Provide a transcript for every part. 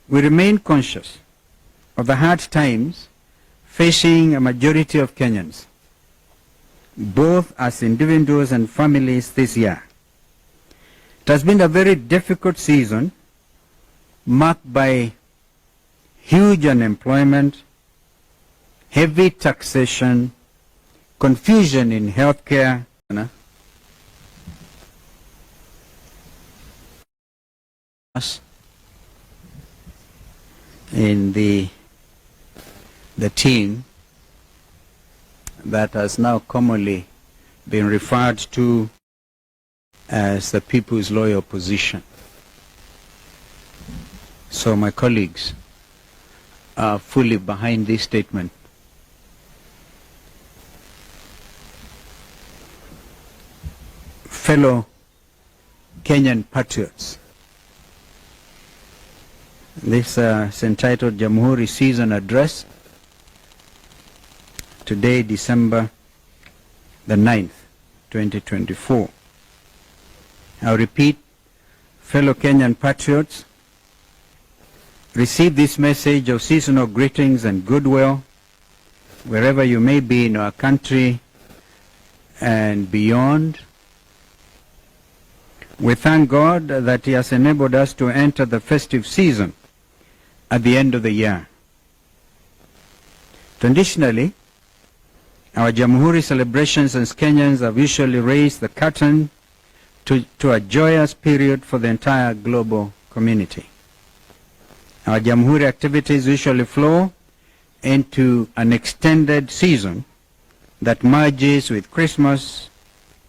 we remain conscious of the hard times facing a majority of Kenyans, both as individuals and families this year. It has been a very difficult season, marked by huge unemployment, heavy taxation, confusion in healthcare, in the team that has now commonly been referred to as the People's Loyal Opposition. So my colleagues are fully behind this statement. Fellow Kenyan patriots, this is entitled Jamhuri Season Address, today December the 9th, 2024. I'll repeat, fellow Kenyan patriots, receive this message of seasonal greetings and goodwill wherever you may be in our country and beyond. We thank God that He has enabled us to enter the festive season at the end of the year. Traditionally, our Jamhuri celebrations as Kenyans have usually raised the curtain to a joyous period for the entire global community. Our Jamhuri activities usually flow into an extended season that merges with Christmas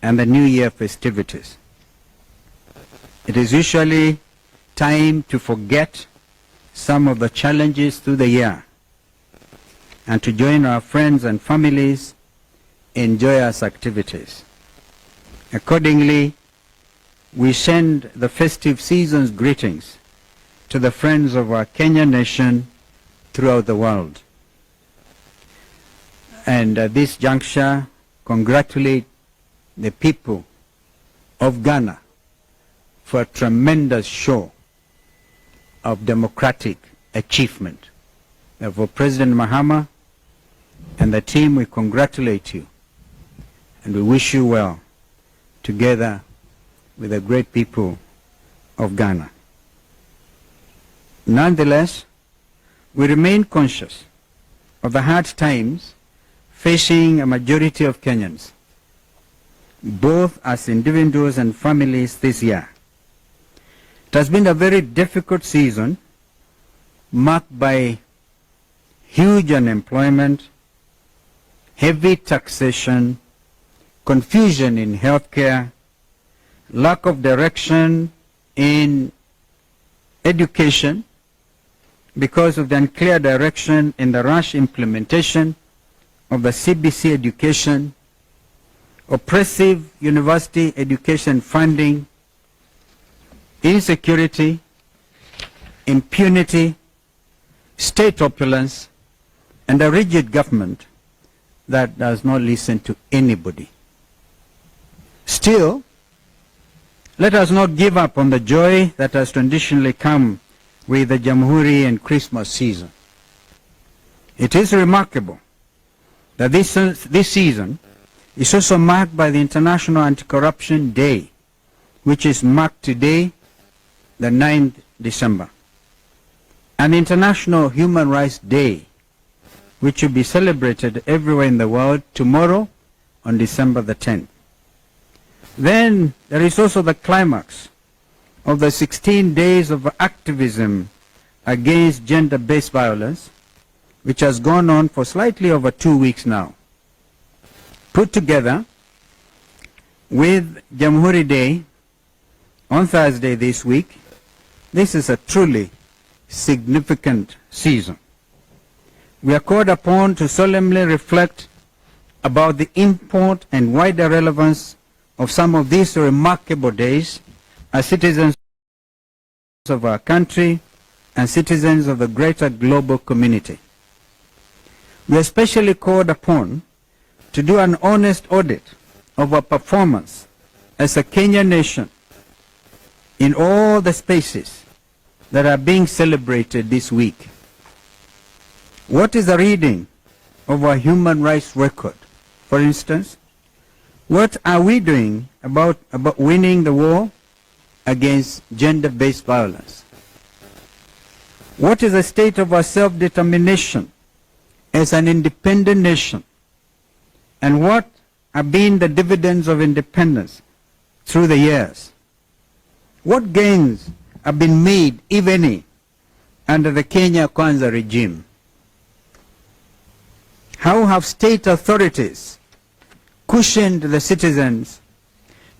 and the New Year festivities. It is usually time to forget some of the challenges through the year and to join our friends and families in joyous activities. Accordingly, we send the festive season's greetings to the friends of our Kenyan nation throughout the world. And at this juncture, congratulate the people of Ghana for a tremendous show of democratic achievement. For President Mahama and the team, we congratulate you and we wish you well, together with the great people of Ghana. Nonetheless, we remain conscious of the hard times facing a majority of Kenyans, both as individuals and families this year. It has been a very difficult season, marked by huge unemployment, heavy taxation, confusion in healthcare, lack of direction in education because of the unclear direction in the rush implementation of the CBC education, oppressive university education funding, insecurity, impunity, state opulence, and a rigid government that does not listen to anybody. Still, let us not give up on the joy that has traditionally come with the Jamhuri and Christmas season. It is remarkable that this season is also marked by the International Anti-Corruption Day, which is marked today, the 9th December, and International Human Rights Day, which will be celebrated everywhere in the world tomorrow on December the 10th. Then there is also the climax of the 16 days of activism against gender-based violence, which has gone on for slightly over 2 weeks now. Put together with Jamhuri Day on Thursday this week, this is a truly significant season. We are called upon to solemnly reflect about the import and wider relevance of some of these remarkable days as citizens of our country and citizens of the greater global community. We are especially called upon to do an honest audit of our performance as a Kenyan nation in all the spaces that are being celebrated this week. What is the reading of our human rights record? For instance, what are we doing about winning the war against gender-based violence? What is the state of our self-determination as an independent nation? And what have been the dividends of independence through the years? What gains have been made, if any, under the Kenya Kwanza regime? How have state authorities cushioned the citizens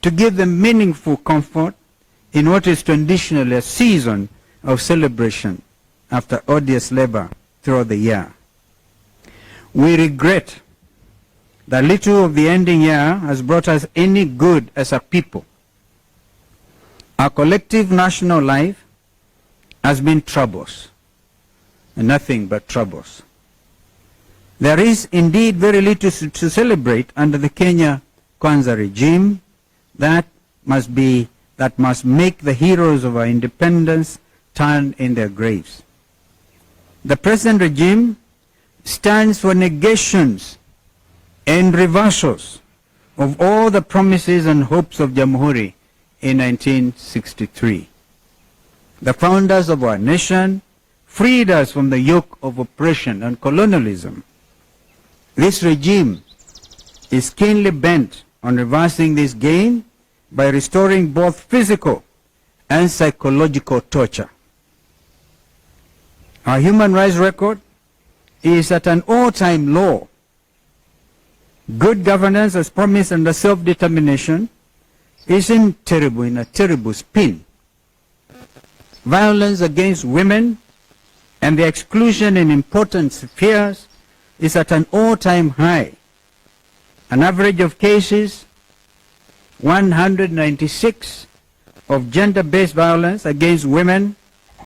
to give them meaningful comfort in what is traditionally a season of celebration after odious labor throughout the year? We regret that little of the ending year has brought us any good as a people. Our collective national life has been troubles, and nothing but troubles. There is indeed very little to celebrate under the Kenya Kwanza regime that must make the heroes of our independence turn in their graves. The present regime stands for negations and reversals of all the promises and hopes of Jamhuri in 1963. The founders of our nation freed us from the yoke of oppression and colonialism. This regime is keenly bent on reversing this gain by restoring both physical and psychological torture. Our human rights record is at an all-time low. Good governance, as promised under self-determination, is in a terrible spin. Violence against women and the exclusion in important spheres is at an all-time high. An average of cases, 196 of gender-based violence against women